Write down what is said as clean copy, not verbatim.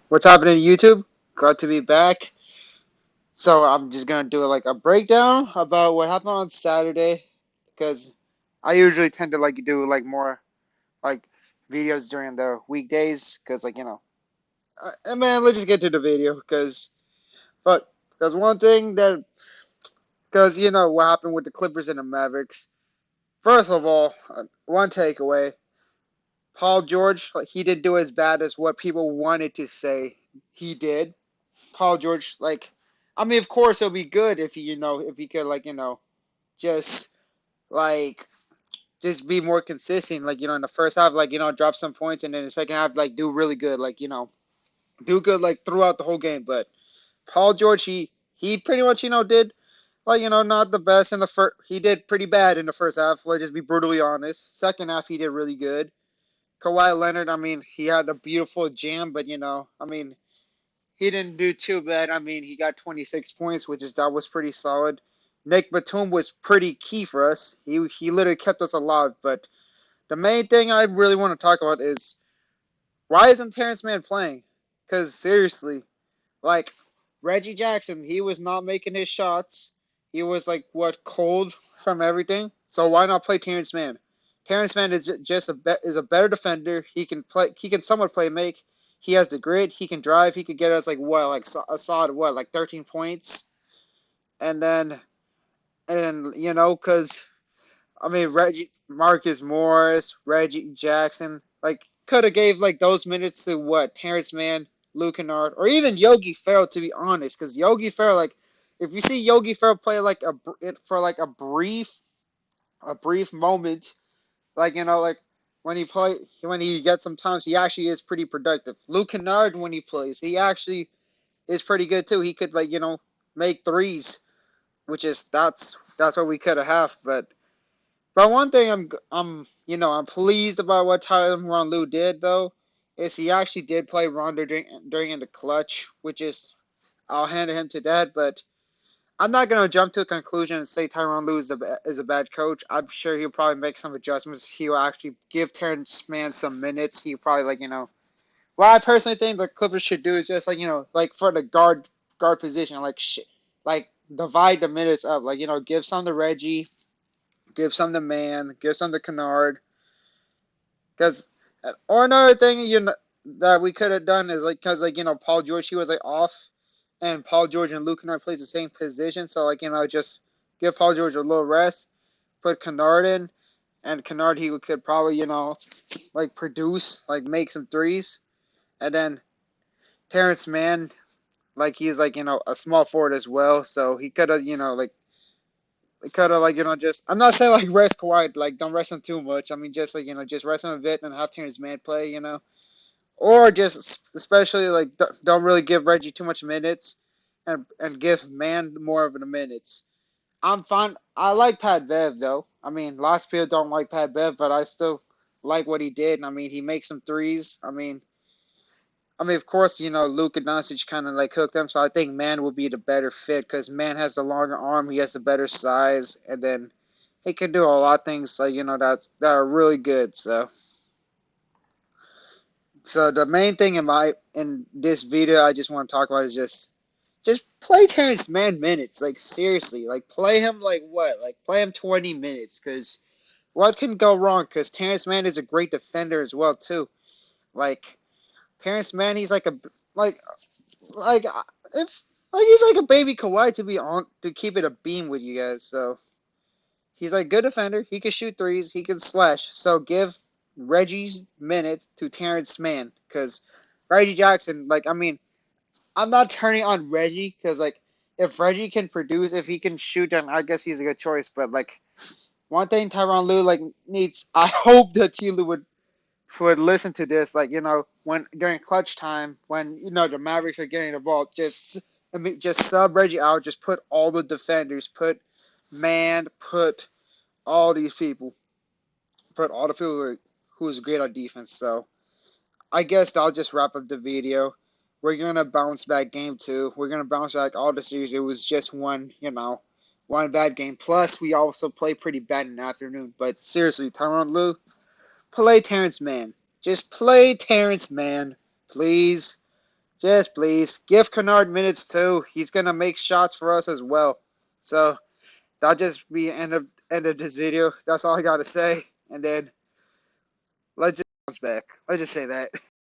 What's happening YouTube? Glad to be back. So I'm just gonna do like a breakdown about what happened on Saturday because I usually tend to like do like more like videos during the weekdays because man, let's just get to the video because one thing that because what happened with the Clippers and the Mavericks. First of all, one takeaway: Paul George, like, he didn't do as bad as what people wanted to say he did. Paul George, I mean, of course, it'll be good if if he could, just, like, just be more consistent, in the first half, drop some points, and then the second half, do really good, do good, throughout the whole game. But Paul George, he pretty much, did, not the best in the first, he did pretty bad in the first half, let's just be brutally honest. Second half, he did really good. Kawhi Leonard, I mean, he had a beautiful jam, but, I mean, he didn't do too bad. I mean, he got 26 points, that was pretty solid. Nick Batum was pretty key for us. He literally kept us alive. But the main thing I really want to talk about is why isn't Terrence Mann playing? Because seriously, like Reggie Jackson, he was not making his shots. He was cold from everything. So why not play Terrence Mann? Terrence Mann is just a better defender. He can play. He can somewhat play make. He has the grit. He can drive. He could get us a solid 13 points, and then because I mean Reggie Marcus Morris, Reggie Jackson could have gave those minutes to Terrence Mann, Luke Kennard, or even Yogi Ferrell, to be honest, because Yogi Ferrell, if you see Yogi Ferrell play for a brief moment, when he gets some times, he actually is pretty productive. Luke Kennard, when he plays, he actually is pretty good too. He could make threes, which is that's what we could have. But one thing I'm pleased about what Tyron Lue did though is he actually did play Rondo during in the clutch, which is I'll hand him to that. But I'm not gonna jump to a conclusion and say Tyron Lue is a bad coach. I'm sure he'll probably make some adjustments. He'll actually give Terrence Mann some minutes. He'll probably what I personally think the Clippers should do is just for the guard position, divide the minutes up. Give some to Reggie, give some to Mann, give some to Kennard. Because or another thing that we could have done is because Paul George, he was off, and Paul George and Luke Kennard plays the same position, so just give Paul George a little rest, put Kennard in, and Kennard he could probably produce, make some threes, and then Terrence Mann, he's a small forward as well, so he could have could have just I'm not saying rest Kawhi, don't rest him too much. I mean just just rest him a bit and have Terrence Mann play, or just especially don't really give Reggie too much minutes and give Mann more of the minutes. I'm fine. I like Pat Bev though. I mean, lots of people don't like Pat Bev, but I still like what he did. I mean, he makes some threes. I mean, of course, Luka Doncic kind of hooked him, so I think Mann would be the better fit because Mann has the longer arm, he has the better size, and then he can do a lot of things that are really good. So the main thing in this video I just want to talk about is just play Terrence Mann minutes, seriously, play him play him 20 minutes because what can go wrong? Because Terrence Mann is a great defender as well too. Like Terrence Mann, he's like like if he's like a baby Kawhi to keep it a beam with you guys. So he's good defender. He can shoot threes. He can slash. So give Reggie's minutes to Terrence Mann because Reggie Jackson. I mean, I'm not turning on Reggie because if Reggie can produce, if he can shoot, then I guess he's a good choice. But one thing Tyronn Lue needs, I hope that T. Lue would listen to this, when during clutch time, when the Mavericks are getting the ball, just sub Reggie out, just put all the defenders, put man, put all these people, put all the people who's great on defense. So I guess that'll just wrap up the video. We're gonna bounce back game two. We're gonna bounce back all the series. It was just one bad game. Plus, we also played pretty bad in the afternoon. But seriously, Tyronn Lue, play Terrence Mann. Just play Terrence Mann, please. Just please give Kennard minutes too. He's gonna make shots for us as well. So that'll just be end of this video. That's all I gotta say. And then let's just bounce back. Let's just say that.